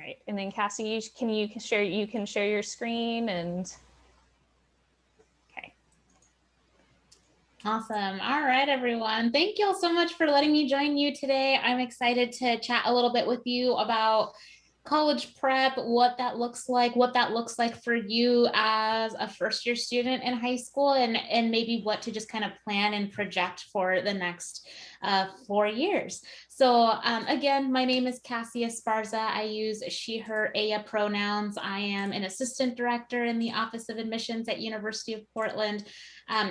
right, and then Cassie, can you share your screen and, okay. Awesome. All right, everyone. Thank you all so much for letting me join you today. I'm excited to chat a little bit with you about college prep, what that looks like for you as a first year student in high school, and maybe what to just kind of plan and project for the next 4 years. So again, my name is Cassie Esparza. I use she, her, aya pronouns. I am an assistant director in the Office of Admissions at University of Portland.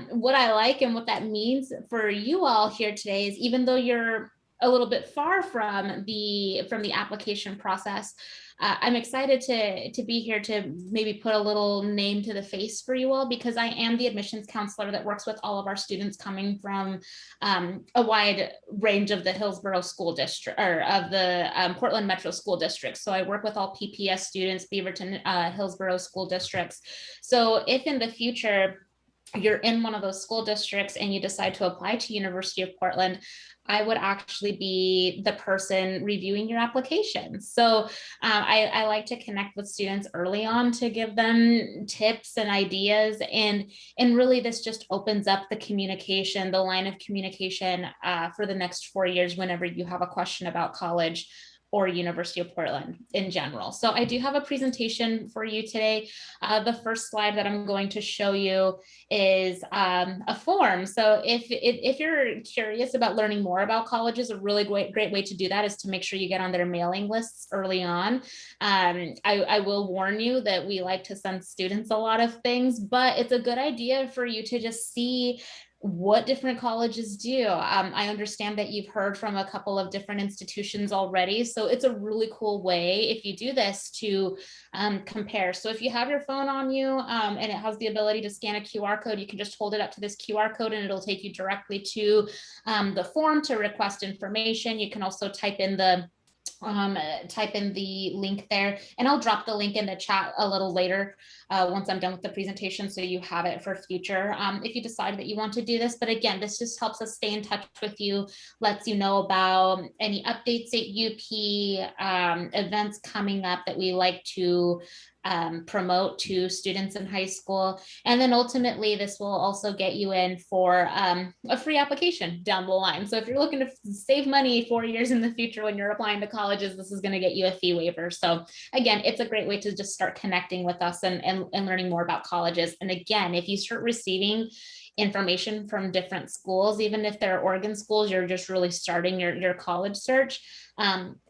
What I like and what that means for you all here today is, even though you're a little bit far from the application process, I'm excited to be here to maybe put a little name to the face for you all, because I am the admissions counselor that works with all of our students coming from a wide range of the Hillsborough School District, or of the Portland Metro School District. So I work with all PPS students, Beaverton, Hillsborough School Districts. So if in the future you're in one of those school districts and you decide to apply to University of Portland, I would actually be the person reviewing your application. So I like to connect with students early on to give them tips and ideas. And really this just opens up the communication, the line of communication for the next 4 years whenever you have a question about college or University of Portland in general. So I do have a presentation for you today. The first slide that I'm going to show you is a form. So if you're curious about learning more about colleges, a really great way to do that is to make sure you get on their mailing lists early on. I will warn you that we like to send students a lot of things, but it's a good idea for you to just see what different colleges do. I understand that you've heard from a couple of different institutions already. So it's a really cool way, if you do this, to compare. So if you have your phone on you and it has the ability to scan a QR code, you can just hold it up to this QR code and it'll take you directly to the form to request information. You can also type in the link there, and I'll drop the link in the chat a little later once I'm done with the presentation, so you have it for future if you decide that you want to do this. But again, this just helps us stay in touch with you, lets you know about any updates at UP, events coming up that we like to promote to students in high school. And then ultimately, this will also get you in for a free application down the line. So if you're looking to save money 4 years in the future when you're applying to colleges, this is going to get you a fee waiver. So again, it's a great way to just start connecting with us and learning more about colleges. And again, if you start receiving information from different schools, even if they're Oregon schools, you're just really starting your college search,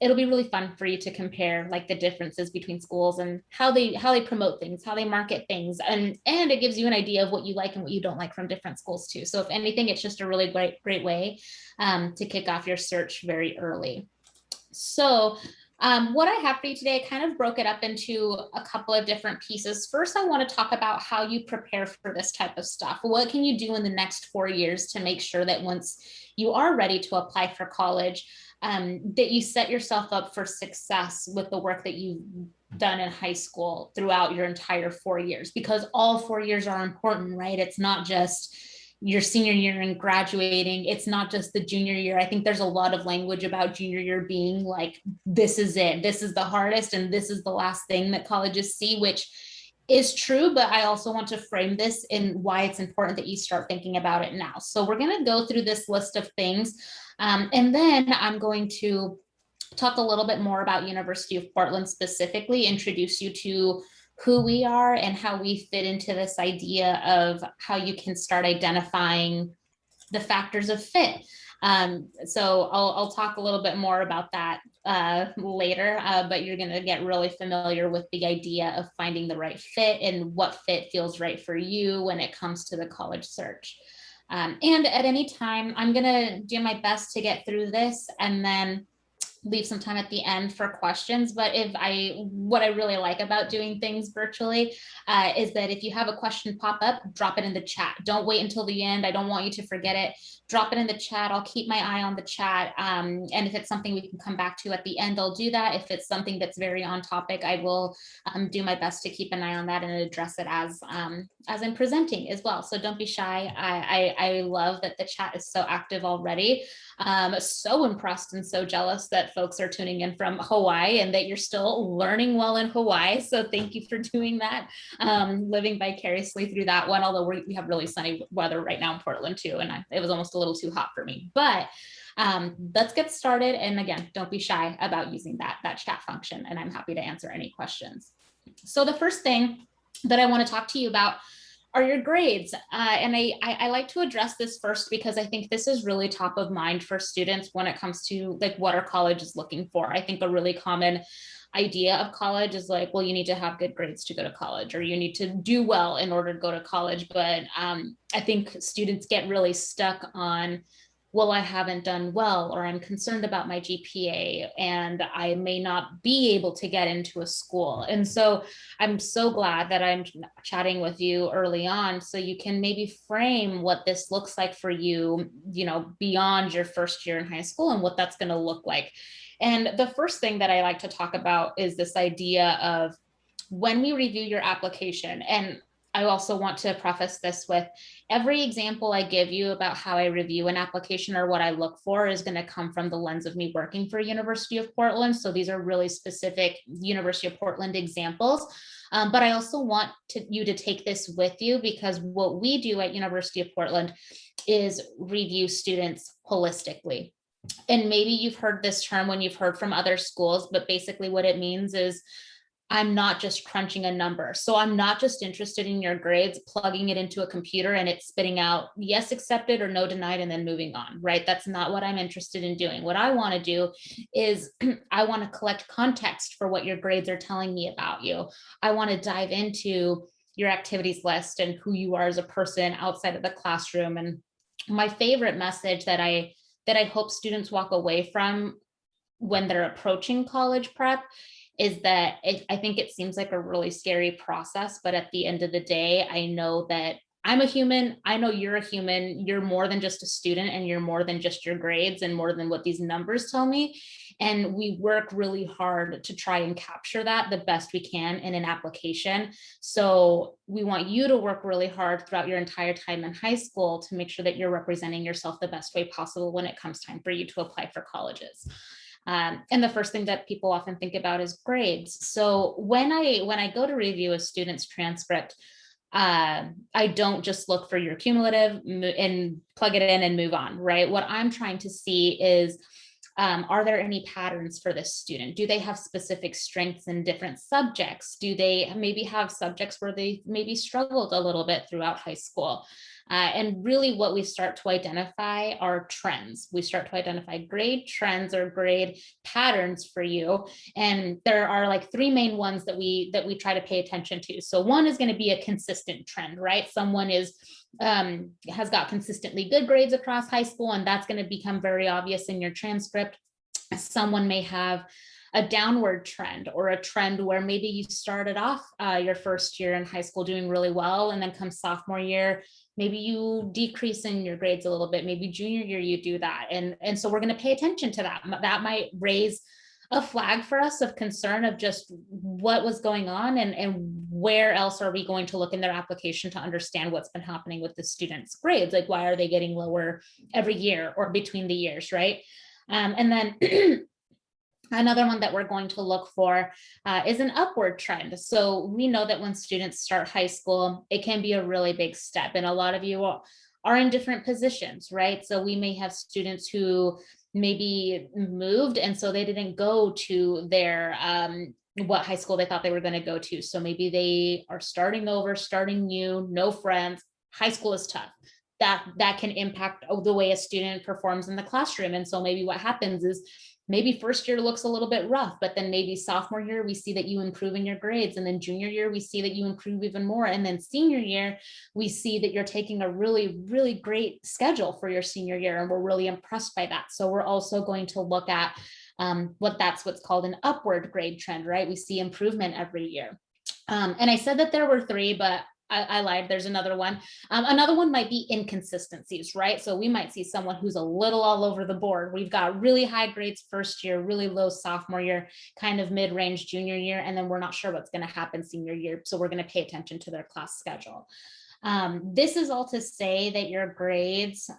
it'll be really fun for you to compare like the differences between schools and how they promote things, how they market things, and it gives you an idea of what you like and what you don't like from different schools too. So if anything, it's just a really great way to kick off your search very early. So what I have for you today, I kind of broke it up into a couple of different pieces. First, I want to talk about how you prepare for this type of stuff. What can you do in the next 4 years to make sure that once you are ready to apply for college, that you set yourself up for success with the work that you've done in high school throughout your entire 4 years, because all 4 years are important, right? It's not just your senior year and graduating. It's not just the junior year. I think there's a lot of language about junior year being like, this is it, this is the hardest, and this is the last thing that colleges see, which is true, but I also want to frame this in why it's important that you start thinking about it now. So we're going to go through this list of things, and then I'm going to talk a little bit more about University of Portland specifically, introduce you to who we are and how we fit into this idea of how you can start identifying the factors of fit. So I'll talk a little bit more about that later, but you're going to get really familiar with the idea of finding the right fit and what fit feels right for you when it comes to the college search. And at any time, I'm going to do my best to get through this and then leave some time at the end for questions. But what I really like about doing things virtually is that if you have a question pop up, drop it in the chat. Don't wait until the end. I don't want you to forget it. Drop it in the chat. I'll keep my eye on the chat. And if it's something we can come back to at the end, I'll do that. If it's something that's very on topic, I will do my best to keep an eye on that and address it as I'm presenting as well. So don't be shy. I love that the chat is so active already. So impressed and so jealous that that folks are tuning in from Hawaii and that you're still learning well in Hawaii. So thank you for doing that, living vicariously through that one, although we have really sunny weather right now in Portland too. And it was almost a little too hot for me, but let's get started. And again, don't be shy about using that chat function. And I'm happy to answer any questions. So the first thing that I want to talk to you about are your grades. And I like to address this first because I think this is really top of mind for students when it comes to like what our college is looking for. I think a really common idea of college is like, well, you need to have good grades to go to college, or you need to do well in order to go to college. But I think students get really stuck on, well, I haven't done well, or I'm concerned about my GPA and I may not be able to get into a school. And so I'm so glad that I'm chatting with you early on so you can maybe frame what this looks like for you, you know, beyond your first year in high school and what that's going to look like. And the first thing that I like to talk about is this idea of when we review your application. And I also want to preface this with every example I give you about how I review an application or what I look for is going to come from the lens of me working for University of Portland. So these are really specific University of Portland examples. But I also want you to take this with you, because what we do at University of Portland is review students holistically. And maybe you've heard this term when you've heard from other schools, but basically what it means is I'm not just crunching a number. So I'm not just interested in your grades, plugging it into a computer and it's spitting out yes accepted or no denied and then moving on, right? That's not what I'm interested in doing. What I want to do is I want to collect context for what your grades are telling me about you. I want to dive into your activities list and who you are as a person outside of the classroom. And my favorite message that I hope students walk away from when they're approaching college prep is that I think it seems like a really scary process, but at the end of the day, I know that I'm a human. I know you're a human. You're more than just a student, and you're more than just your grades and more than what these numbers tell me. And we work really hard to try and capture that the best we can in an application. So we want you to work really hard throughout your entire time in high school to make sure that you're representing yourself the best way possible when it comes time for you to apply for colleges. And the first thing that people often think about is grades. So when I go to review a student's transcript, I don't just look for your cumulative and plug it in and move on, right? What I'm trying to see is, are there any patterns for this student? Do they have specific strengths in different subjects? Do they maybe have subjects where they maybe struggled a little bit throughout high school? And really what we start to identify are trends. We start to identify grade trends or grade patterns for you. And there are like three main ones that we try to pay attention to. So one is going to be a consistent trend, right? Someone has got consistently good grades across high school, and that's going to become very obvious in your transcript. Someone may have a downward trend, or a trend where maybe you started off your first year in high school doing really well, and then come sophomore year, maybe you decrease in your grades a little bit. Maybe junior year you do that, and so we're going to pay attention to that. That might raise a flag for us of concern of just what was going on, and where else are we going to look in their application to understand what's been happening with the students' grades. Like, why are they getting lower every year or between the years, right? And then another one that we're going to look for is an upward trend. So we know that when students start high school, it can be a really big step. And a lot of you are in different positions, right? So we may have students who maybe moved, and so they didn't go to their what high school they thought they were going to go to. So maybe they are starting over, starting new, no friends. High school is tough. That can impact the way a student performs in the classroom. And so maybe what happens is, maybe first year looks a little bit rough, but then maybe sophomore year, we see that you improve in your grades. And then junior year, we see that you improve even more. And then senior year, we see that you're taking a really, really great schedule for your senior year. And we're really impressed by that. So we're also going to look at what's called an upward grade trend, right? We see improvement every year. And I said that there were three, but I lied. There's another one. Another one might be inconsistencies, right? So we might see someone who's a little all over the board. We've got really high grades first year, really low sophomore year, kind of mid-range junior year, and then we're not sure what's going to happen senior year. So we're going to pay attention to their class schedule. This is all to say that your grades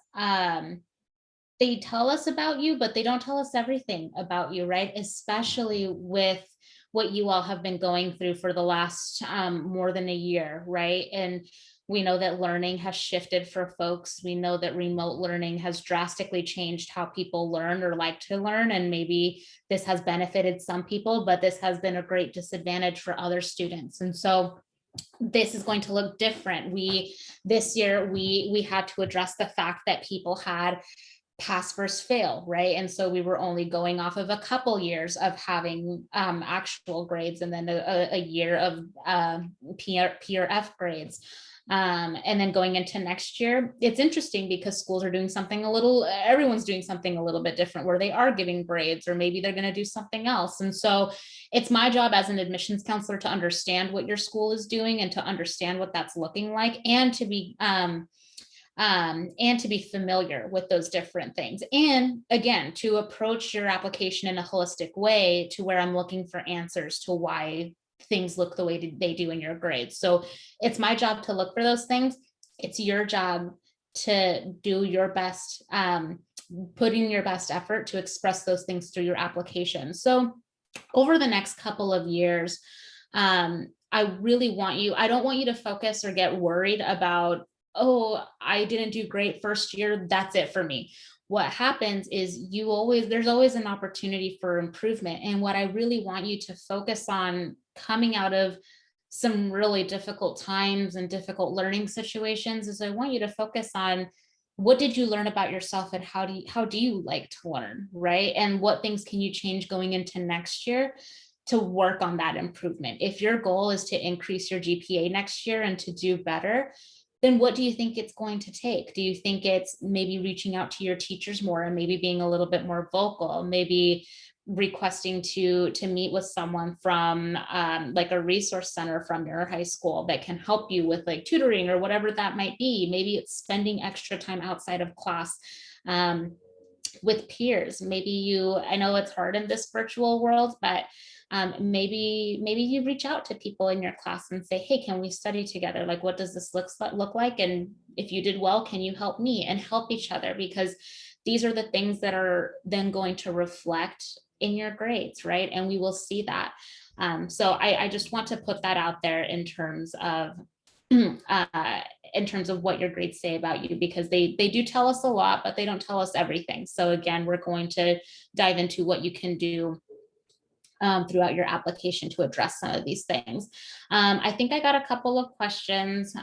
they tell us about you, but they don't tell us everything about you, right? Especially with what you all have been going through for the last more than a year, right? And we know that learning has shifted for folks. We know that remote learning has drastically changed how people learn or like to learn. And maybe this has benefited some people, but this has been a great disadvantage for other students. And so this is going to look different. This year we had to address the fact that people had pass versus fail, right? And so we were only going off of a couple years of having actual grades, and then a year of PRF grades. And then going into next year, it's interesting because schools are doing something everyone's doing something a little bit different, where they are giving grades, or maybe they're going to do something else. And so it's my job as an admissions counselor to understand what your school is doing and to understand what that's looking like, and to be familiar with those different things. And again, to approach your application in a holistic way, to where I'm looking for answers to why things look the way they do in your grades. So it's my job to look for those things. It's your job to do your best, put in your best effort to express those things through your application. So over the next couple of years, I don't want you to focus or get worried about, oh, I didn't do great first year, that's it for me. What happens is there's always an opportunity for improvement. And what I really want you to focus on coming out of some really difficult times and difficult learning situations is I want you to focus on, what did you learn about yourself, and how do you like to learn, right? And what things can you change going into next year to work on that improvement? If your goal is to increase your GPA next year and to do better, then what do you think it's going to take? Do you think it's maybe reaching out to your teachers more and maybe being a little bit more vocal, maybe requesting to meet with someone from like a resource center from your high school that can help you with like tutoring or whatever that might be? Maybe it's spending extra time outside of class with peers. I know it's hard in this virtual world, but maybe you reach out to people in your class and say, hey, can we study together? Like, what does this look like? And if you did well, can you help me? And help each other, because these are the things that are then going to reflect in your grades, right? And we will see that. So I just want to put that out there in terms of what your grades say about you, because they do tell us a lot, but they don't tell us everything. So again, we're going to dive into what you can do throughout your application to address some of these things. I think I got a couple of questions.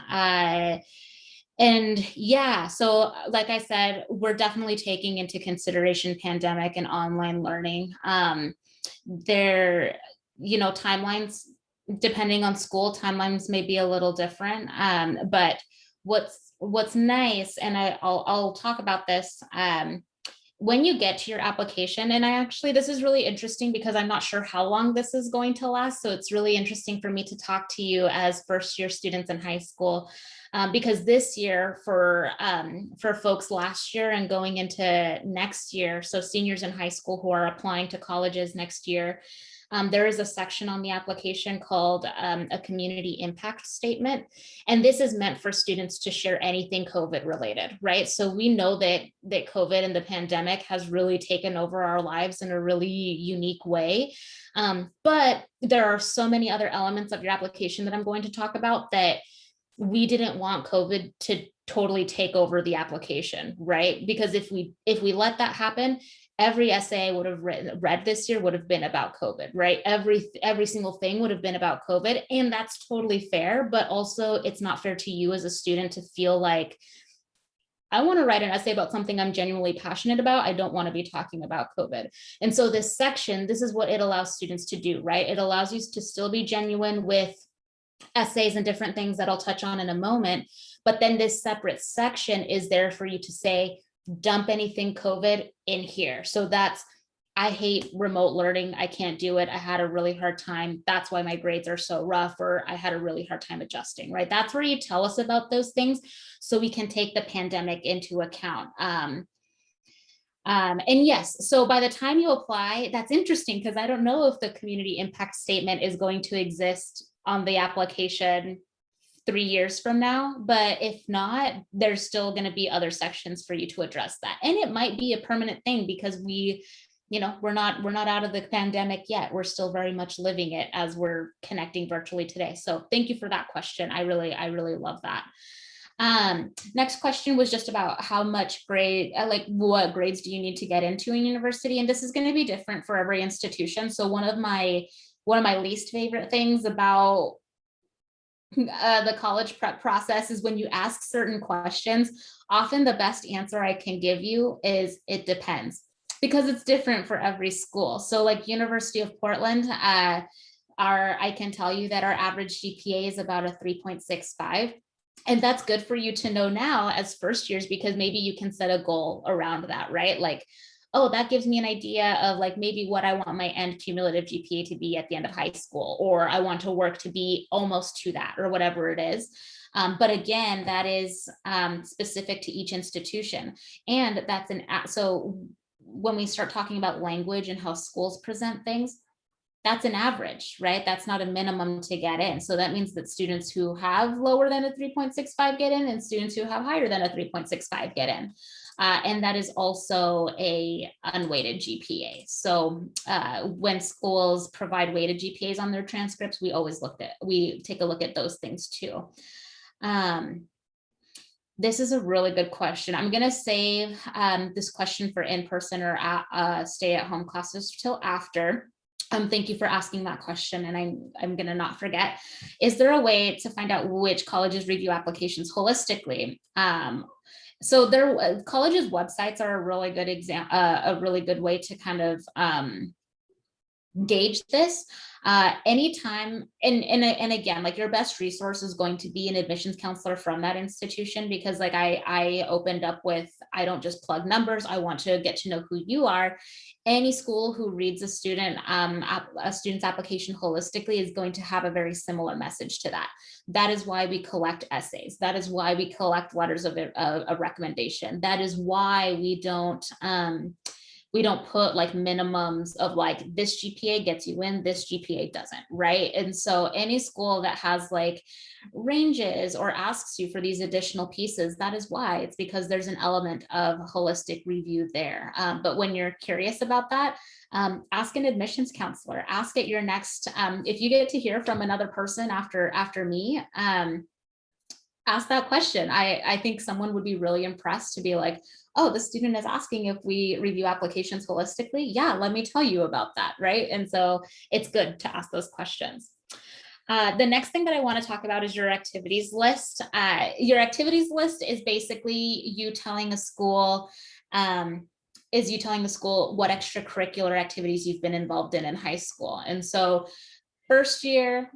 And yeah, so like I said, we're definitely taking into consideration pandemic and online learning. Timelines, depending on school, timelines may be a little different. But what's nice, and I'll talk about this, when you get to your application, and this is really interesting because I'm not sure how long this is going to last. So it's really interesting for me to talk to you as first year students in high school, because this year for folks last year and going into next year, so seniors in high school who are applying to colleges next year, there is a section on the application called a community impact statement. And this is meant for students to share anything COVID related, right? So we know that COVID and the pandemic has really taken over our lives in a really unique way. But there are so many other elements of your application that I'm going to talk about that we didn't want COVID to totally take over the application, right? Because if we let that happen, every essay I would have read this year would have been about COVID, right? Every single thing would have been about COVID. And that's totally fair, but also it's not fair to you as a student to feel like, I want to write an essay about something I'm genuinely passionate about. I don't want to be talking about COVID. And so this section, this is what it allows students to do, right? It allows you to still be genuine with essays and different things that I'll touch on in a moment. But then this separate section is there for you to say, dump anything COVID in here. So that's, I hate remote learning. I can't do it. I had a really hard time. That's why my grades are so rough, or I had a really hard time adjusting, right? That's where you tell us about those things so we can take the pandemic into account. And yes, so by the time you apply, that's interesting because I don't know if the community impact statement is going to exist on the application 3 years from now. But if not, there's still going to be other sections for you to address that. And it might be a permanent thing because we're not out of the pandemic yet. We're still very much living it as we're connecting virtually today. So thank you for that question. I really love that. Next question was just about how much grade, like what grades do you need to get into in university? And this is going to be different for every institution. So one of my least favorite things about the college prep process is when you ask certain questions, often the best answer I can give you is it depends, because it's different for every school. So like University of Portland, I can tell you that our average GPA is about a 3.65. And that's good for you to know now as first years, because maybe you can set a goal around that, right? Like, oh, that gives me an idea of like maybe what I want my end cumulative GPA to be at the end of high school, or I want to work to be almost to that, or whatever it is. But again, that is specific to each institution. And so when we start talking about language and how schools present things, that's an average, right? That's not a minimum to get in. So that means that students who have lower than a 3.65 get in, and students who have higher than a 3.65 get in. And that is also a unweighted GPA. So when schools provide weighted GPAs on their transcripts, we take a look at those things too. This is a really good question. I'm going to save this question for in-person or stay-at-home classes till after. Thank you for asking that question, and I'm going to not forget. Is there a way to find out which colleges review applications holistically? So colleges' websites are a really good a really good way to kind of gauge this. Anytime, and again, like your best resource is going to be an admissions counselor from that institution, because like I opened up with, I don't just plug numbers, I want to get to know who you are. Any school who reads a student's application holistically is going to have a very similar message to that. That is why we collect essays. That is why we collect letters of recommendation. That is why we don't put like minimums of like this GPA gets you in, this GPA doesn't, right? And so any school that has like ranges or asks you for these additional pieces, that is why. It's because there's an element of holistic review there. But when you're curious about that, ask an admissions counselor, ask at your next, if you get to hear from another person after me, ask that question. I think someone would be really impressed to be like, oh, the student is asking if we review applications holistically. Yeah, let me tell you about that, right? And so it's good to ask those questions. The next thing that I want to talk about is your activities list. Your activities list is basically you telling the school what extracurricular activities you've been involved in high school. And so first year,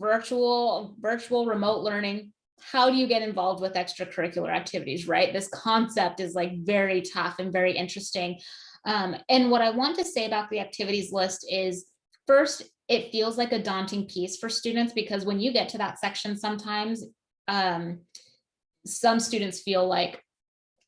virtual remote learning, how do you get involved with extracurricular activities, right? This concept is like very tough and very interesting. And what I want to say about the activities list is, first, it feels like a daunting piece for students, because when you get to that section, sometimes some students feel like,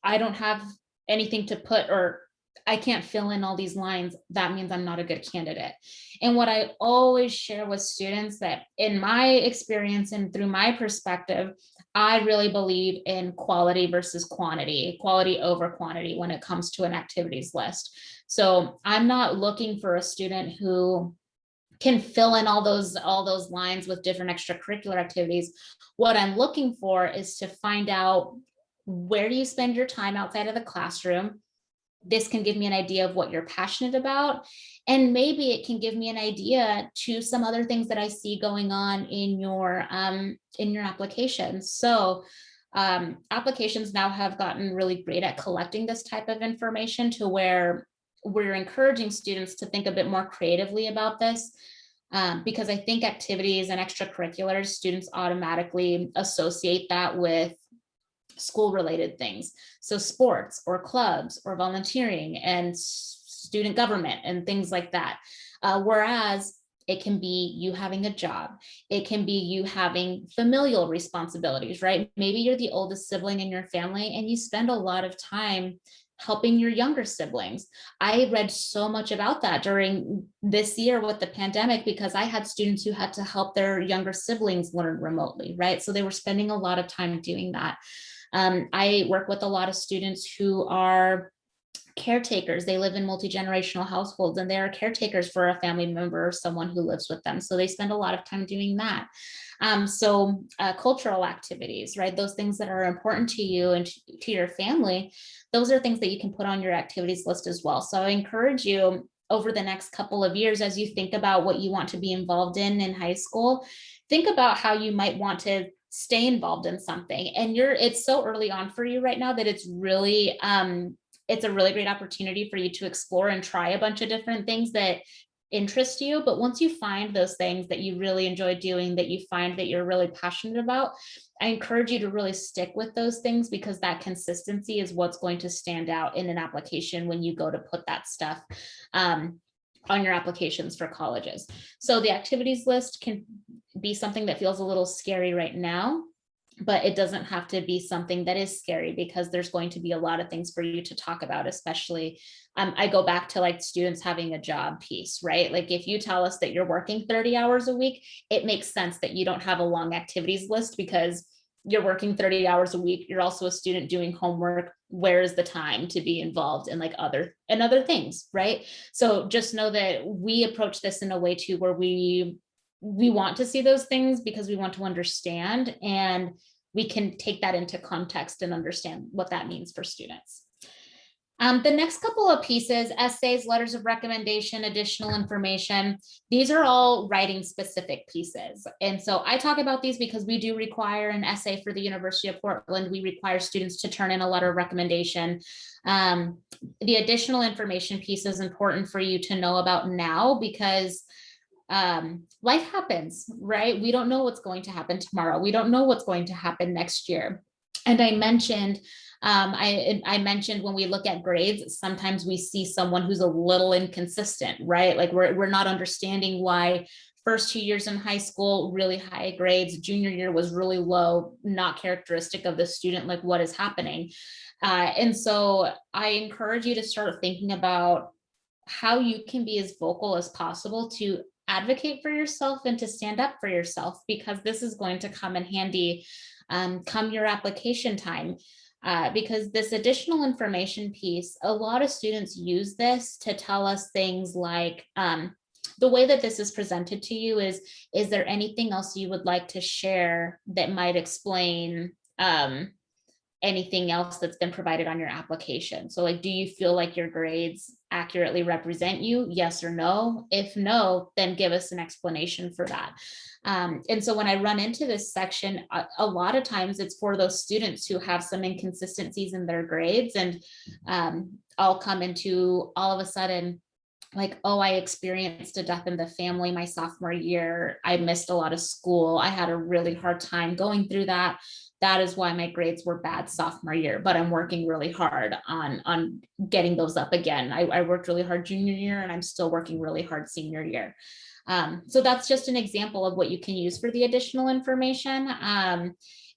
I don't have anything to put, or I can't fill in all these lines. That means I'm not a good candidate. And what I always share with students, that in my experience and through my perspective, I really believe in quality versus quantity, quality over quantity when it comes to an activities list. So I'm not looking for a student who can fill in all those lines with different extracurricular activities. What I'm looking for is to find out, where do you spend your time outside of the classroom? This can give me an idea of what you're passionate about. And maybe it can give me an idea to some other things that I see going on in your applications. So applications now have gotten really great at collecting this type of information, to where we're encouraging students to think a bit more creatively about this. Because I think activities and extracurriculars, students automatically associate that with school related things. So sports or clubs or volunteering and student government and things like that. Whereas it can be you having a job. It can be you having familial responsibilities, right? Maybe you're the oldest sibling in your family and you spend a lot of time helping your younger siblings. I read so much about that during this year with the pandemic because I had students who had to help their younger siblings learn remotely, right? So they were spending a lot of time doing that. I work with a lot of students who are caretakers. They live in multi-generational households and they are caretakers for a family member or someone who lives with them. So they spend a lot of time doing that. Cultural activities, right? Those things that are important to you and to your family, those are things that you can put on your activities list as well. So I encourage you over the next couple of years, as you think about what you want to be involved in high school, think about how you might want to stay involved in something. And it's so early on for you right now that it's a really great opportunity for you to explore and try a bunch of different things that interest you. But once you find those things that you really enjoy doing, that you find that you're really passionate about, I encourage you to really stick with those things, because that consistency is what's going to stand out in an application when you go to put that stuff on your applications for colleges. So the activities list can be something that feels a little scary right now, but it doesn't have to be something that is scary, because there's going to be a lot of things for you to talk about, especially I go back to like students having a job piece, right? Like if you tell us that you're working 30 hours a week, it makes sense that you don't have a long activities list, because you're working 30 hours a week. You're also a student doing homework. Where is the time to be involved in like other things, right? So just know that we approach this in a way too, where we want to see those things because we want to understand, and we can take that into context and understand what that means for students. The next couple of pieces, essays, letters of recommendation, additional information, these are all writing specific pieces. And so I talk about these because we do require an essay for the University of Portland. We require students to turn in a letter of recommendation. The additional information piece is important for you to know about now, because life happens, right? We don't know what's going to happen tomorrow. We don't know what's going to happen next year. And I mentioned, I mentioned when we look at grades, sometimes we see someone who's a little inconsistent, right? Like we're not understanding why first 2 years in high school, really high grades, junior year was really low, not characteristic of the student, like what is happening. And so I encourage you to start thinking about how you can be as vocal as possible to advocate for yourself and to stand up for yourself, because this is going to come in handy come your application time. Because this additional information piece, a lot of students use this to tell us things like, the way that this is presented to you is there anything else you would like to share that might explain anything else that's been provided on your application? So like, do you feel like your grades accurately represent you? Yes or no? If no, then give us an explanation for that. And so when I run into this section, a lot of times it's for those students who have some inconsistencies in their grades, and I'll come into all of a sudden like, oh, I experienced a death in the family my sophomore year. I missed a lot of school. I had a really hard time going through that. That is why my grades were bad sophomore year, but I'm working really hard on getting those up again. I worked really hard junior year, and I'm still working really hard senior year. So that's just an example of what you can use for the additional information.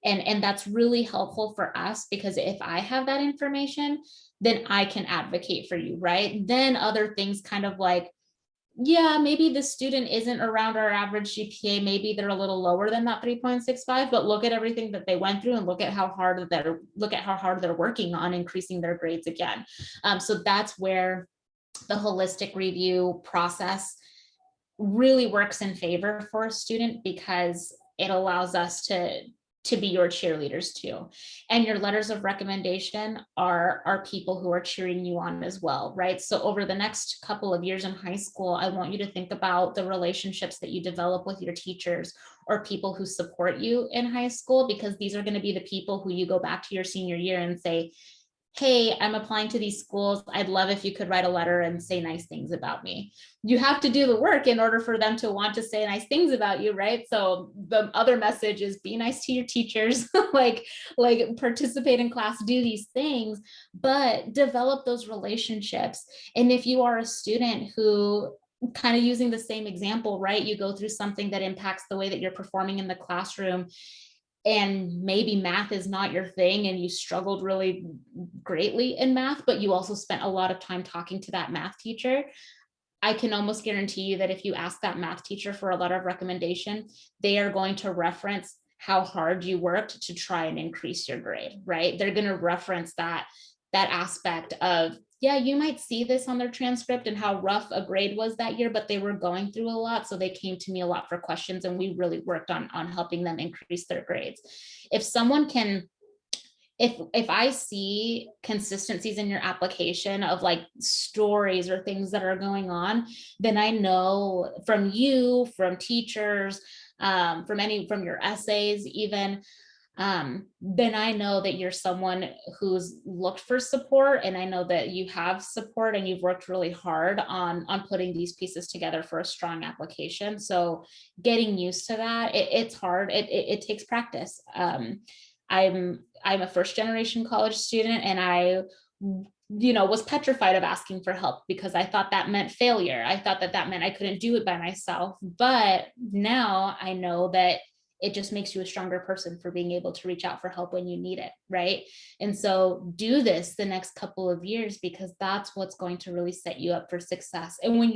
And that's really helpful for us, because if I have that information, then I can advocate for you, right? Then other things kind of like, yeah, maybe the student isn't around our average GPA, maybe they're a little lower than that 3.65, but look at everything that they went through and look at how hard they're working on increasing their grades again. So that's where the holistic review process really works in favor for a student, because it allows us to be your cheerleaders too. And your letters of recommendation are people who are cheering you on as well, right? So over the next couple of years in high school, I want you to think about the relationships that you develop with your teachers or people who support you in high school, because these are going to be the people who you go back to your senior year and say, hey, I'm applying to these schools. I'd love if you could write a letter and say nice things about me. You have to do the work in order for them to want to say nice things about you, right? So the other message is be nice to your teachers, like participate in class, do these things, but develop those relationships. And if you are a student who, kind of using the same example, right, you go through something that impacts the way that you're performing in the classroom, and maybe math is not your thing and you struggled really greatly in math, but you also spent a lot of time talking to that math teacher, I can almost guarantee you that if you ask that math teacher for a letter of recommendation, they are going to reference how hard you worked to try and increase your grade, right? They're going to reference that aspect of, yeah, you might see this on their transcript and how rough a grade was that year, but they were going through a lot. So they came to me a lot for questions, and we really worked on helping them increase their grades. If someone can, if I see consistencies in your application of like stories or things that are going on, then I know from you, from teachers, from your essays even, then I know that you're someone who's looked for support, and I know that you have support and you've worked really hard on putting these pieces together for a strong application. So getting used to that, it's hard. It takes practice. I'm a first generation college student, and I was petrified of asking for help because I thought that meant failure. I thought that meant I couldn't do it by myself. But now I know that it just makes you a stronger person for being able to reach out for help when you need it, right? And so do this the next couple of years, because that's what's going to really set you up for success. And when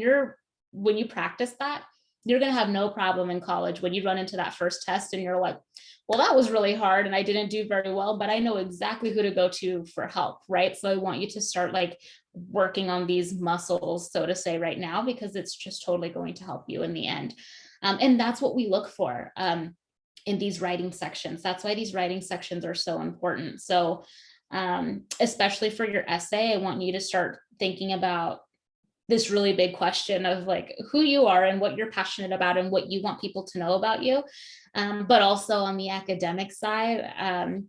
you practice that, you're going to have no problem in college when you run into that first test and you're like, well, that was really hard and I didn't do very well, but I know exactly who to go to for help, right? So I want you to start like working on these muscles, so to say, right now, because it's just totally going to help you in the end. And that's what we look for in these writing sections. That's why these writing sections are so important. So especially for your essay, I want you to start thinking about this really big question of like who you are and what you're passionate about and what you want people to know about you. But also on the academic side,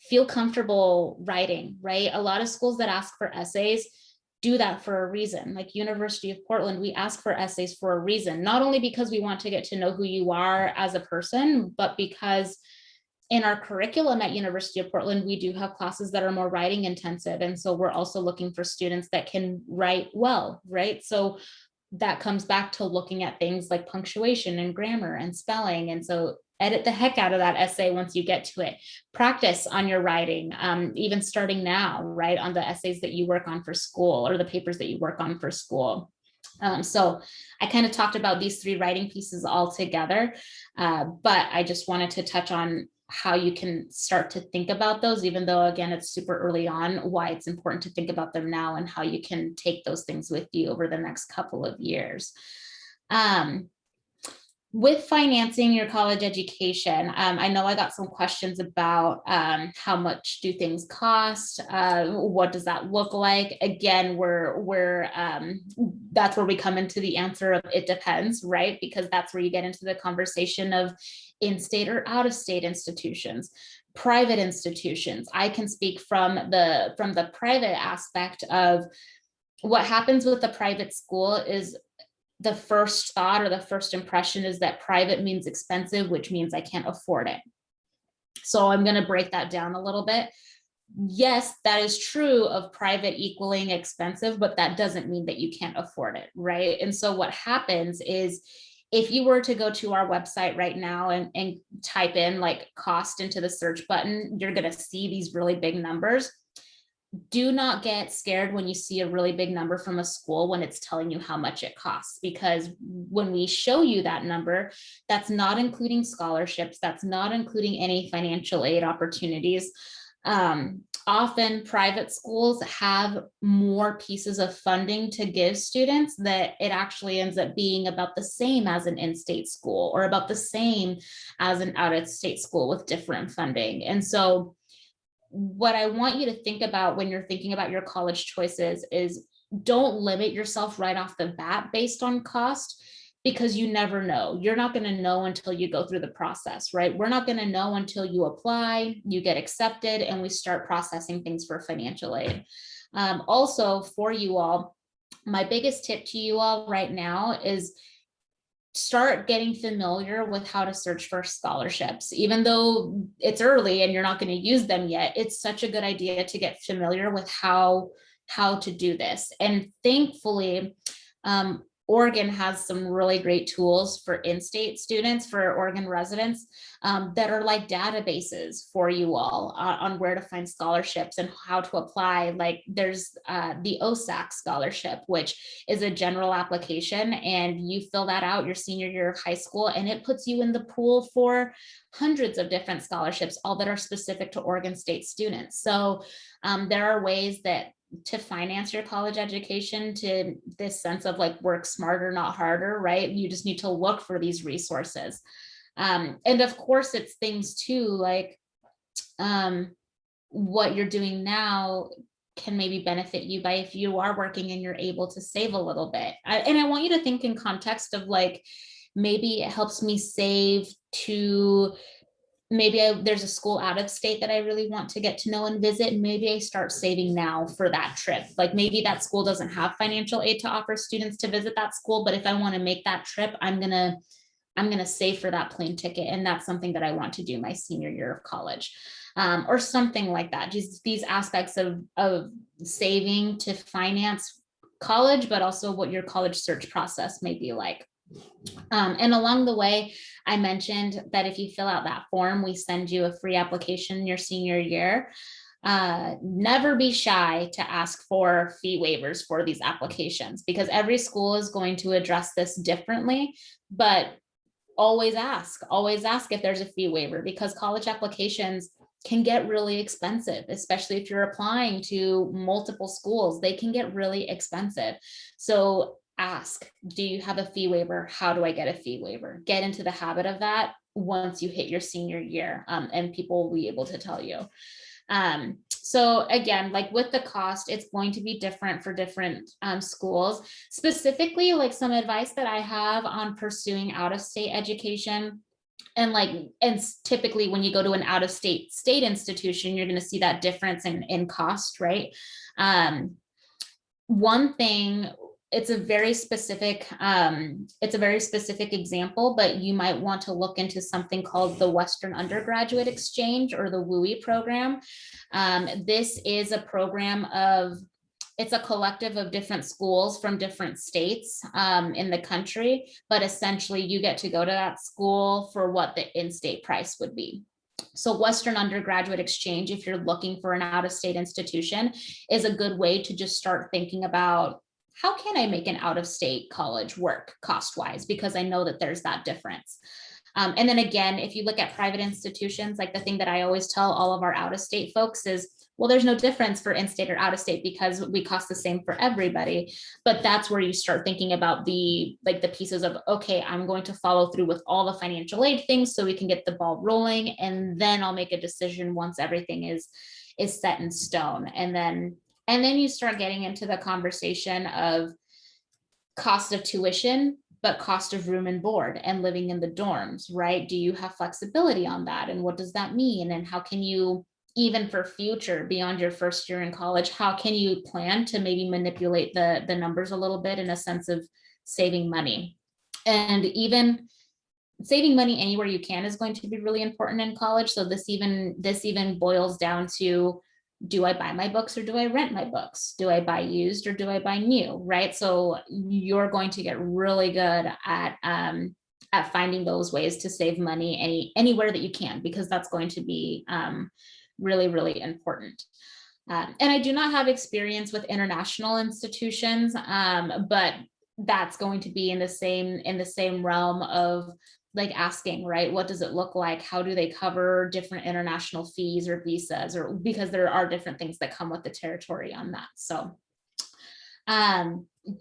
feel comfortable writing, right? A lot of schools that ask for essays do that for a reason. Like University of Portland, we ask for essays for a reason, not only because we want to get to know who you are as a person, but because in our curriculum at University of Portland, we do have classes that are more writing intensive. And so we're also looking for students that can write well, right? So that comes back to looking at things like punctuation and grammar and spelling. And so edit the heck out of that essay once you get to it. Practice on your writing, even starting now, right? On the essays that you work on for school or the papers that you work on for school. So I kind of talked about these 3 writing pieces all together, but I just wanted to touch on how you can start to think about those, even though, again, it's super early on, why it's important to think about them now and how you can take those things with you over the next couple of years. With financing your college education, I know I got some questions about how much do things cost? What does that look like? Again, that's where we come into the answer of it depends, right? Because that's where you get into the conversation of in-state or out-of-state institutions, private institutions. I can speak from the private aspect of what happens with the private school is the first thought or the first impression is that private means expensive, which means I can't afford it. So I'm going to break that down a little bit. Yes, that is true of private equaling expensive, but that doesn't mean that you can't afford it, right? And so what happens is if you were to go to our website right now and type in like cost into the search button, you're going to see these really big numbers. Do not get scared when you see a really big number from a school when it's telling you how much it costs, because when we show you that number, that's not including scholarships, that's not including any financial aid opportunities. Often private schools have more pieces of funding to give students that it actually ends up being about the same as an in-state school or about the same as an out-of-state school with different funding. And so what I want you to think about when you're thinking about your college choices is don't limit yourself right off the bat based on cost, because you never know. You're not going to know until you go through the process, right? We're not going to know until you apply, you get accepted, and we start processing things for financial aid. Also, for you all, my biggest tip to you all right now is start getting familiar with how to search for scholarships. Even though it's early and you're not going to use them yet, it's such a good idea to get familiar with how to do this. And thankfully, Oregon has some really great tools for in-state students, for Oregon residents, that are like databases for you all on where to find scholarships and how to apply. Like there's the OSAC scholarship, which is a general application, and you fill that out your senior year of high school, and it puts you in the pool for hundreds of different scholarships, all that are specific to Oregon State students. So there are ways that to finance your college education, to this sense of like work smarter, not harder, right? You just need to look for these resources. And of course, it's things too, like what you're doing now can maybe benefit you by if you are working and you're able to save a little bit. And I want you to think in context of like, maybe it helps me save to maybe there's a school out of state that I really want to get to know and visit. Maybe I start saving now for that trip. Like maybe that school doesn't have financial aid to offer students to visit that school, but if I want to make that trip, I'm gonna save for that plane ticket. And that's something that I want to do my senior year of college, or something like that. Just these aspects of saving to finance college, but also what your college search process may be like. And along the way, I mentioned that if you fill out that form, we send you a free application your senior year. Never be shy to ask for fee waivers for these applications, because every school is going to address this differently, but always ask if there's a fee waiver, because college applications can get really expensive, especially if you're applying to multiple schools. They can get really expensive. So ask, do you have a fee waiver? How do I get a fee waiver? Get into the habit of that once you hit your senior year, and people will be able to tell you. So again, like with the cost, it's going to be different for different schools. Specifically, like some advice that I have on pursuing out-of-state education, and typically when you go to an out-of-state institution, you're going to see that difference in cost, right? One thing, it's a very specific example, but you might want to look into something called the Western Undergraduate Exchange, or the WUE program. This is a program it's a collective of different schools from different states in the country, but essentially you get to go to that school for what the in-state price would be. So Western Undergraduate Exchange, if you're looking for an out-of-state institution, is a good way to just start thinking about, how can I make an out-of-state college work cost-wise? Because I know that there's that difference. And then again, if you look at private institutions, like the thing that I always tell all of our out-of-state folks is, well, there's no difference for in-state or out-of-state because we cost the same for everybody. But that's where you start thinking about the pieces of, okay, I'm going to follow through with all the financial aid things so we can get the ball rolling, and then I'll make a decision once everything is set in stone. And then you start getting into the conversation of cost of tuition, but cost of room and board and living in the dorms, right? Do you have flexibility on that? And what does that mean? And how can you, even for future beyond your first year in college, how can you plan to maybe manipulate the numbers a little bit in a sense of saving money? And even saving money anywhere you can is going to be really important in college. So this even boils down to, do I buy my books or do I rent my books? Do I buy used or do I buy new, right? So you're going to get really good at finding those ways to save money anywhere that you can, because that's going to be really, really important. And I do not have experience with international institutions, but that's going to be in the same realm of like asking, right? What does it look like? How do they cover different international fees or visas, or because there are different things that come with the territory on that. So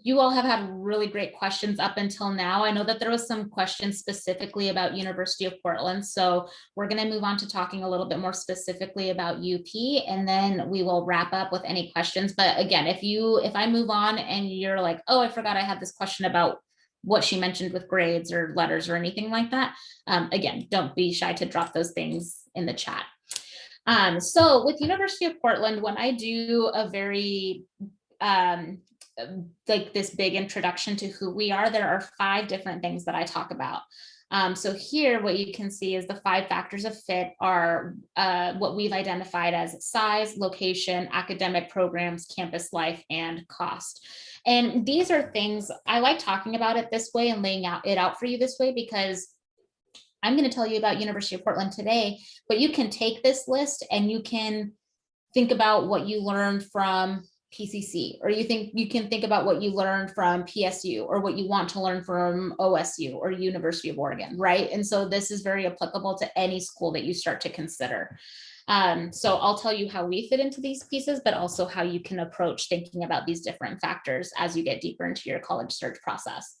you all have had really great questions up until now. I know that there was some questions specifically about University of Portland. So we're going to move on to talking a little bit more specifically about UP, and then we will wrap up with any questions. But again, if I move on and you're like, oh, I forgot I had this question about what she mentioned with grades or letters or anything like that, again, don't be shy to drop those things in the chat. So with University of Portland, when I do a very like this big introduction to who we are, there are 5 different things that I talk about. So here, what you can see is the 5 factors of fit are what we've identified as size, location, academic programs, campus life, and cost. And these are things I like talking about it this way and laying it out for you this way, because I'm going to tell you about University of Portland today, but you can take this list and you can think about what you learned from PCC, or you can think about what you learned from PSU, or what you want to learn from OSU or University of Oregon, right? And so this is very applicable to any school that you start to consider. So I'll tell you how we fit into these pieces, but also how you can approach thinking about these different factors as you get deeper into your college search process.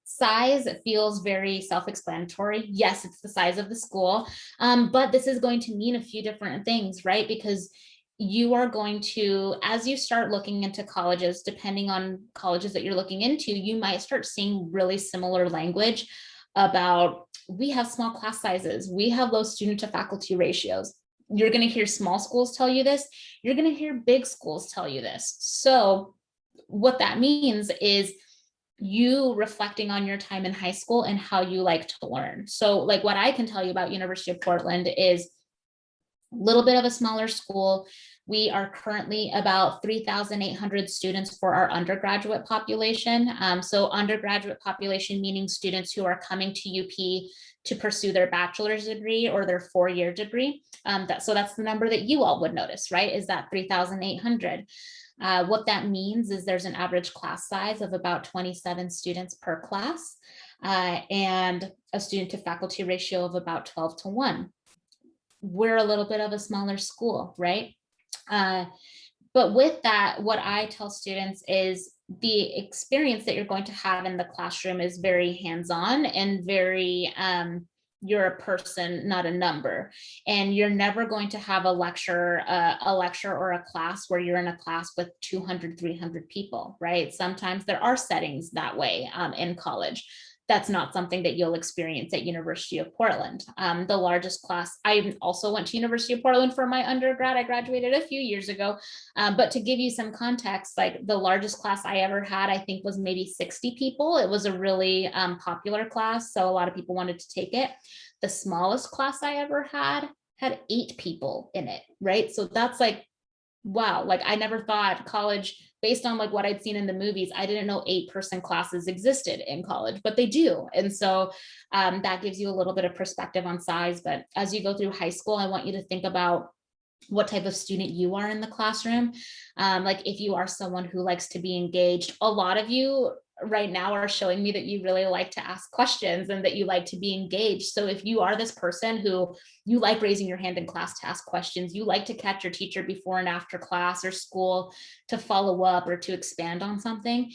Size feels very self-explanatory. Yes, it's the size of the school, but this is going to mean a few different things, right? Because you are going to, as you start looking into colleges, depending on colleges that you're looking into, you might start seeing really similar language about, we have small class sizes, we have low student to faculty ratios. You're going to hear small schools tell you this, you're going to hear big schools tell you this. So what that means is you reflecting on your time in high school and how you like to learn. So like what I can tell you about University of Portland is a little bit of a smaller school. We are currently about 3,800 students for our undergraduate population. So undergraduate population meaning students who are coming to UP to pursue their bachelor's degree or their 4-year degree. So that's the number that you all would notice, right? Is that 3,800. What that means is there's an average class size of about 27 students per class, and a student to faculty ratio of about 12:1. We're a little bit of a smaller school, right? But with that, what I tell students is the experience that you're going to have in the classroom is very hands-on and very, you're a person, not a number. And you're never going to have a lecture or a class where you're in a class with 200, 300 people, right? Sometimes there are settings that way in college. That's not something that you'll experience at University of Portland. The largest class, I also went to University of Portland for my undergrad. I graduated a few years ago, but to give you some context, like the largest class I ever had, I think was maybe 60 people. It was a really popular class, so a lot of people wanted to take it. The smallest class I ever had 8 people in it, right? So that's like, wow, like I never thought college, based on like what I'd seen in the movies, I didn't know 8-person classes existed in college, but they do. And so that gives you a little bit of perspective on size. But as you go through high school, I want you to think about what type of student you are in the classroom. Like if you are someone who likes to be engaged, a lot of you right now are showing me that you really like to ask questions and that you like to be engaged. So if you are this person who you like raising your hand in class to ask questions, you like to catch your teacher before and after class or school to follow up or to expand on something,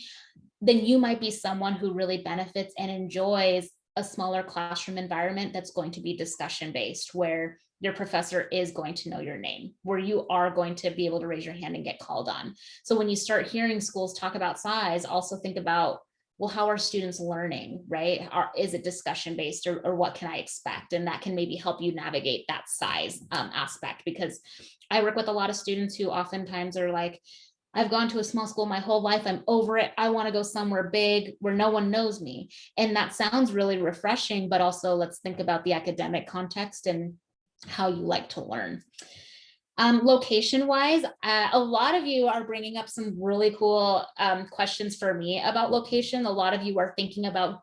then you might be someone who really benefits and enjoys a smaller classroom environment that's going to be discussion based, where your professor is going to know your name, where you are going to be able to raise your hand and get called on. So when you start hearing schools talk about size, also think about, well, how are students learning, right? Is it discussion based, or what can I expect? And that can maybe help you navigate that size aspect, because I work with a lot of students who oftentimes are like, I've gone to a small school my whole life. I'm over it. I want to go somewhere big where no one knows me. And that sounds really refreshing, but also let's think about the academic context and how you like to learn. Location wise, a lot of you are bringing up some really cool questions for me about location. A lot of you are thinking about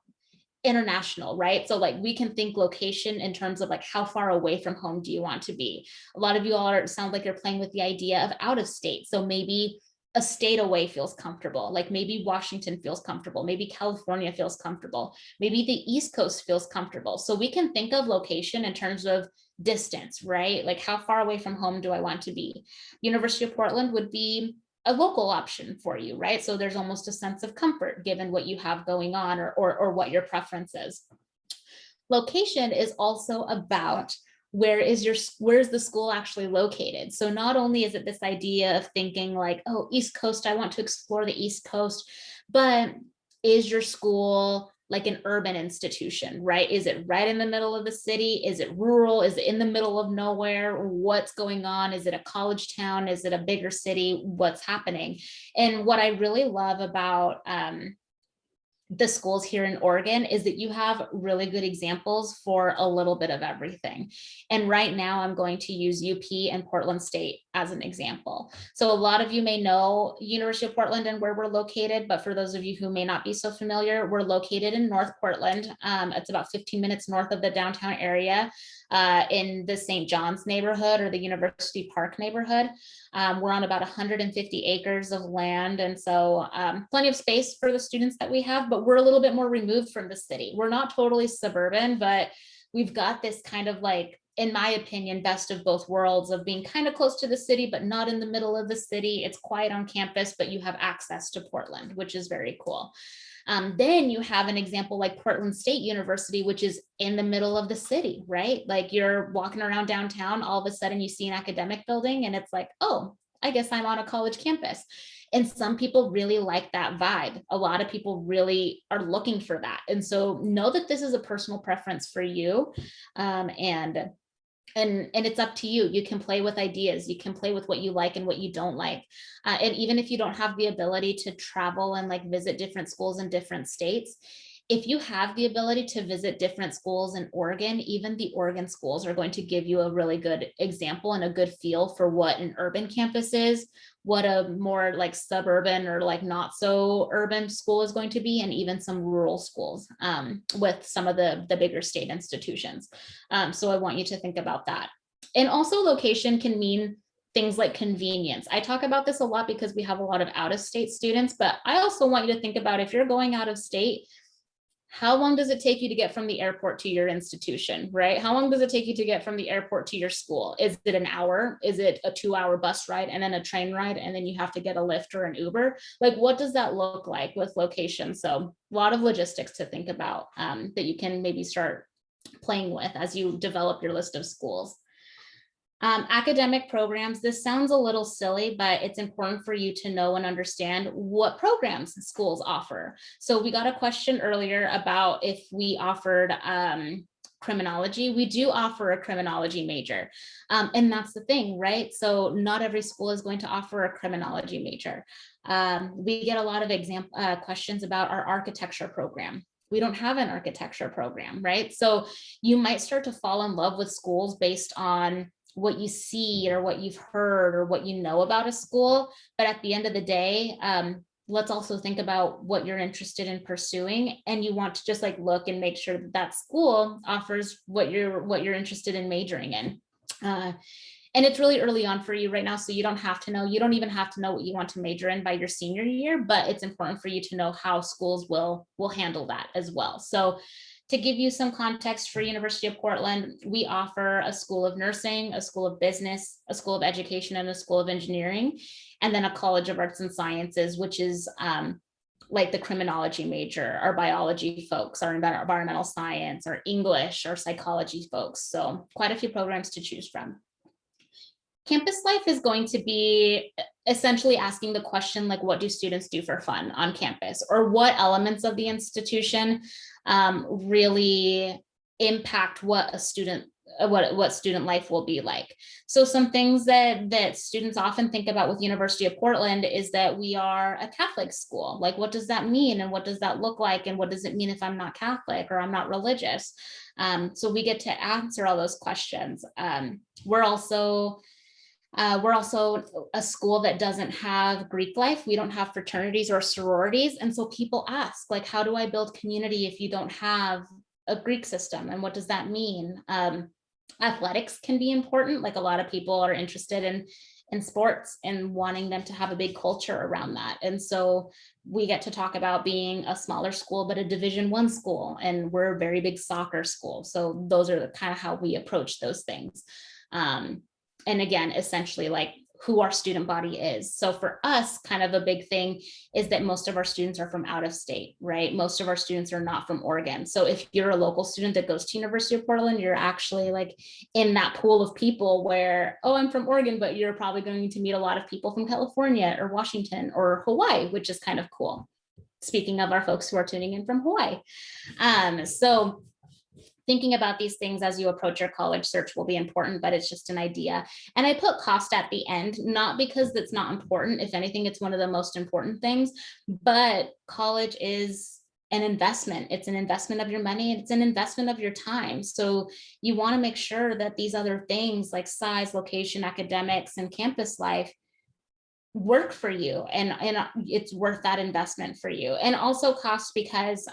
international, right? So like we can think location in terms of like how far away from home do you want to be? A lot of you all sound like you're playing with the idea of out of state. So maybe a state away feels comfortable. Like maybe Washington feels comfortable. Maybe California feels comfortable. Maybe the East Coast feels comfortable. So we can think of location in terms of distance, right? Like how far away from home do I want to be? University of Portland would be a local option for you, right? So there's almost a sense of comfort given what you have going on, or what your preference is. Location is also about where's the school actually located? So not only is it this idea of thinking like, oh, East Coast, I want to explore the East Coast, but is your school like an urban institution, right? Is it right in the middle of the city? Is it rural? Is it in the middle of nowhere? What's going on? Is it a college town? Is it a bigger city? What's happening? And what I really love about the schools here in Oregon is that you have really good examples for a little bit of everything. And right now I'm going to use UP and Portland State as an example. So a lot of you may know University of Portland and where we're located, but for those of you who may not be so familiar, we're located in North Portland. It's about 15 minutes north of the downtown area, in the St. John's neighborhood or the University Park neighborhood. We're on about 150 acres of land. And so plenty of space for the students that we have, but we're a little bit more removed from the city. We're not totally suburban, but we've got this kind of like, in my opinion, best of both worlds of being kind of close to the city, but not in the middle of the city. It's quiet on campus, but you have access to Portland, which is very cool. Then you have an example like Portland State University, which is in the middle of the city, right? Like you're walking around downtown, all of a sudden you see an academic building and it's like, oh, I guess I'm on a college campus. And some people really like that vibe. A lot of people really are looking for that. And so know that this is a personal preference for you. And it's up to you. You can play with ideas. You can play with what you like and what you don't like. And even if you don't have the ability to travel and like visit different schools in different states, if you have the ability to visit different schools in Oregon, even the Oregon schools are going to give you a really good example and a good feel for what an urban campus is, what a more like suburban or like not so urban school is going to be, and even some rural schools with some of the bigger state institutions. So I want you to think about that. And also location can mean things like convenience. I talk about this a lot because we have a lot of out-of-state students, but I also want you to think about if you're going out of state, how long does it take you to get from the airport to your institution, right? How long does it take you to get from the airport to your school? Is it an hour? Is it a 2-hour bus ride and then a train ride and then you have to get a Lyft or an Uber? Like, what does that look like with location? So a lot of logistics to think about that you can maybe start playing with as you develop your list of schools. Academic programs, this sounds a little silly, but it's important for you to know and understand what programs schools offer. So we got a question earlier about if we offered criminology. We do offer a criminology major. And that's the thing, right? So not every school is going to offer a criminology major. We get a lot of questions about our architecture program. We don't have an architecture program, right? So you might start to fall in love with schools based on what you see or what you've heard or what you know about a school. But at the end of the day, let's also think about what you're interested in pursuing. And you want to just like look and make sure that that school offers what you're interested in majoring in. And it's really early on for you right now. So you don't have to know, you don't even have to know what you want to major in by your senior year, but it's important for you to know how schools will handle that as well. So to give you some context for University of Portland, we offer a school of nursing, a school of business, a school of education, and a school of engineering, and then a college of arts and sciences, which is like the criminology major, our biology folks, our environmental science, our English, our psychology folks. So quite a few programs to choose from. Campus life is going to be essentially asking the question, like, what do students do for fun on campus? Or what elements of the institution really impact what a student, what student life will be like. So some things that students often think about with University of Portland is that we are a Catholic school. Like, what does that mean? And what does that look like? And what does it mean if I'm not Catholic or I'm not religious? So we get to answer all those questions. We're also a school that doesn't have Greek life. We don't have fraternities or sororities. And so people ask, like, how do I build community if you don't have a Greek system? And what does that mean? Athletics can be important. Like, a lot of people are interested in sports and wanting them to have a big culture around that. And so we get to talk about being a smaller school, but a Division I school. And we're a very big soccer school. So those are kind of how we approach those things. And again, essentially like who our student body is. So for us, kind of a big thing is that most of our students are from out of state, right? Most of our students are not from Oregon. So if you're a local student that goes to University of Portland, you're actually like in that pool of people where, oh, I'm from Oregon, but you're probably going to meet a lot of people from California or Washington or Hawaii, which is kind of cool. Speaking of our folks who are tuning in from Hawaii. So thinking about these things as you approach your college search will be important, but it's just an idea. And I put cost at the end, not because it's not important. If anything, it's one of the most important things, but college is an investment. It's an investment of your money. It's an investment of your time. So you want to make sure that these other things like size, location, academics, and campus life work for you, and it's worth that investment for you. And also cost, because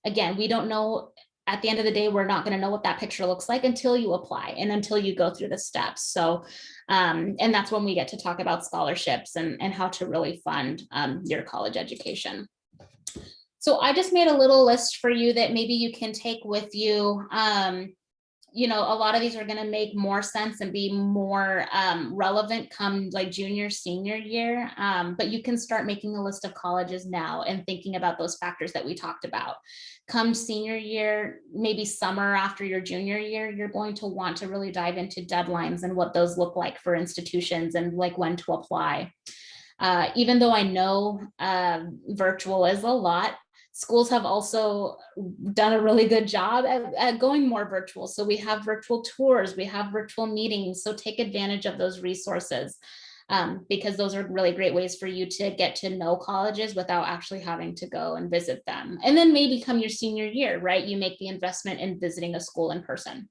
again, we don't know, at the end of the day, we're not going to know what that picture looks like until you apply and until you go through the steps. So and that's when we get to talk about scholarships and how to really fund your college education. So I just made a little list for you that maybe you can take with you. You know, a lot of these are going to make more sense and be more relevant come like junior, senior year. But you can start making a list of colleges now and thinking about those factors that we talked about. Come senior year, maybe summer after your junior year, you're going to want to really dive into deadlines and what those look like for institutions and like when to apply. Even though I know virtual is a lot, schools have also done a really good job at going more virtual. So we have virtual tours, we have virtual meetings. So take advantage of those resources because those are really great ways for you to get to know colleges without actually having to go and visit them. And then maybe come your senior year, right? You make the investment in visiting a school in person.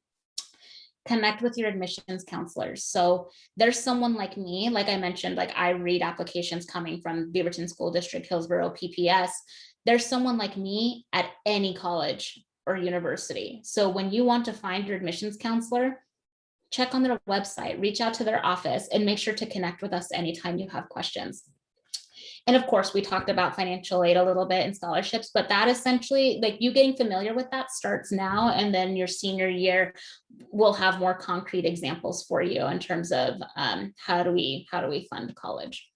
Connect with your admissions counselors. So there's someone like me, like I mentioned, like I read applications coming from Beaverton School District, Hillsborough, PPS. There's someone like me at any college or university. So when you want to find your admissions counselor, check on their website, reach out to their office, and make sure to connect with us anytime you have questions. And of course, we talked about financial aid a little bit and scholarships, but that essentially, like you getting familiar with that starts now, and then your senior year will have more concrete examples for you in terms of how do we fund college.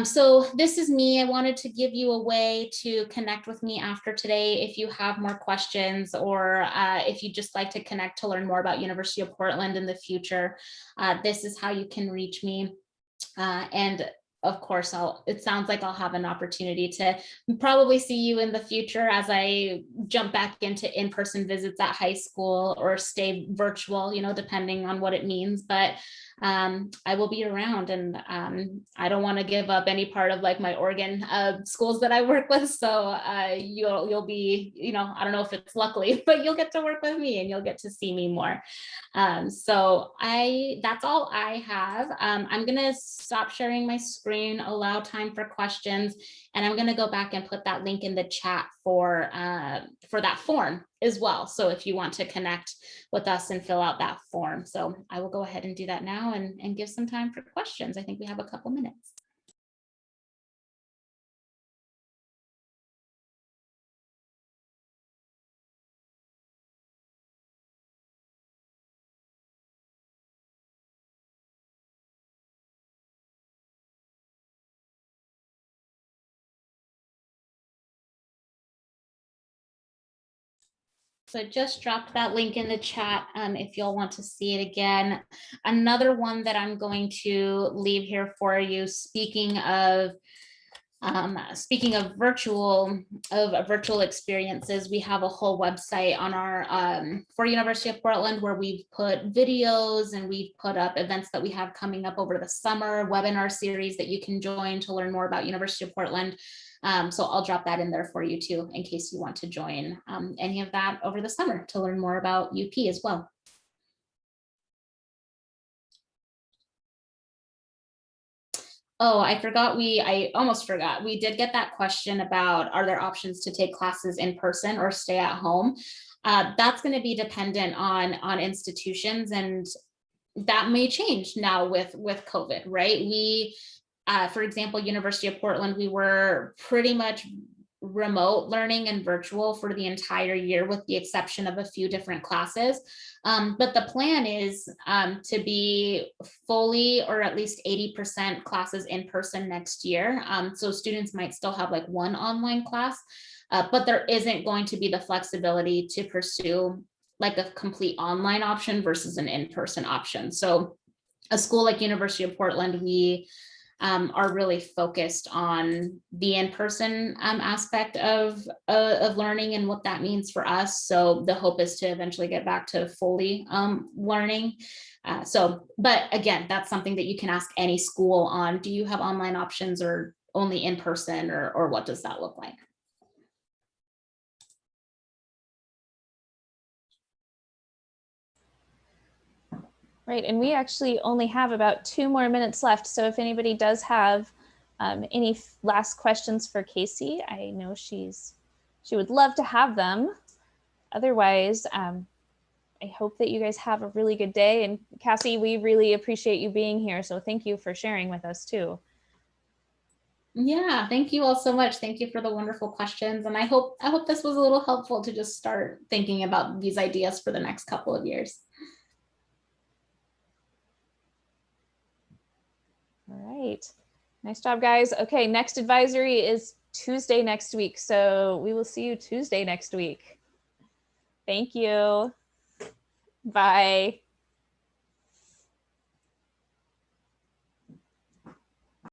So this is me. I wanted to give you a way to connect with me after today. If you have more questions, or if you just like to connect to learn more about University of Portland in the future, this is how you can reach me. And of course, it sounds like I'll have an opportunity to probably see you in the future as I jump back into in-person visits at high school or stay virtual, you know, depending on what it means. But I will be around, and I don't want to give up any part of like my Oregon schools that I work with. So you'll be, you know, I don't know if it's luckily, but you'll get to work with me and you'll get to see me more. So that's all I have. I'm going to stop sharing my screen, allow time for questions, and I'm going to go back and put that link in the chat for that form as well. So if you want to connect with us and fill out that form. So I will go ahead and do that now and give some time for questions. I think we have a couple minutes. So I just dropped that link in the chat if you'll want to see it again. Another one that I'm going to leave here for you, speaking of virtual experiences, we have a whole website on our for University of Portland where we've put videos and we've put up events that we have coming up over the summer, webinar series that you can join to learn more about University of Portland. So I'll drop that in there for you too, in case you want to join any of that over the summer to learn more about UP as well. Oh, I almost forgot. We did get that question about, are there options to take classes in person or stay at home? That's going to be dependent on institutions, and that may change now with COVID, right? We, for example, University of Portland, we were pretty much remote learning and virtual for the entire year, with the exception of a few different classes. But the plan is to be fully, or at least 80% classes in person next year. So students might still have like one online class, but there isn't going to be the flexibility to pursue like a complete online option versus an in-person option. So a school like University of Portland, we are really focused on the in-person aspect of learning and what that means for us. So the hope is to eventually get back to fully learning. But again, that's something that you can ask any school on. Do you have online options or only in person, or what does that look like? Right, and we actually only have about 2 more minutes left. So if anybody does have any last questions for Casey, I know she would love to have them. Otherwise, I hope that you guys have a really good day. And Cassie, we really appreciate you being here. So thank you for sharing with us too. Yeah, thank you all so much. Thank you for the wonderful questions. And I hope this was a little helpful to just start thinking about these ideas for the next couple of years. All right. Nice job, guys. Okay, next advisory is Tuesday next week. So we will see you Tuesday next week. Thank you. Bye.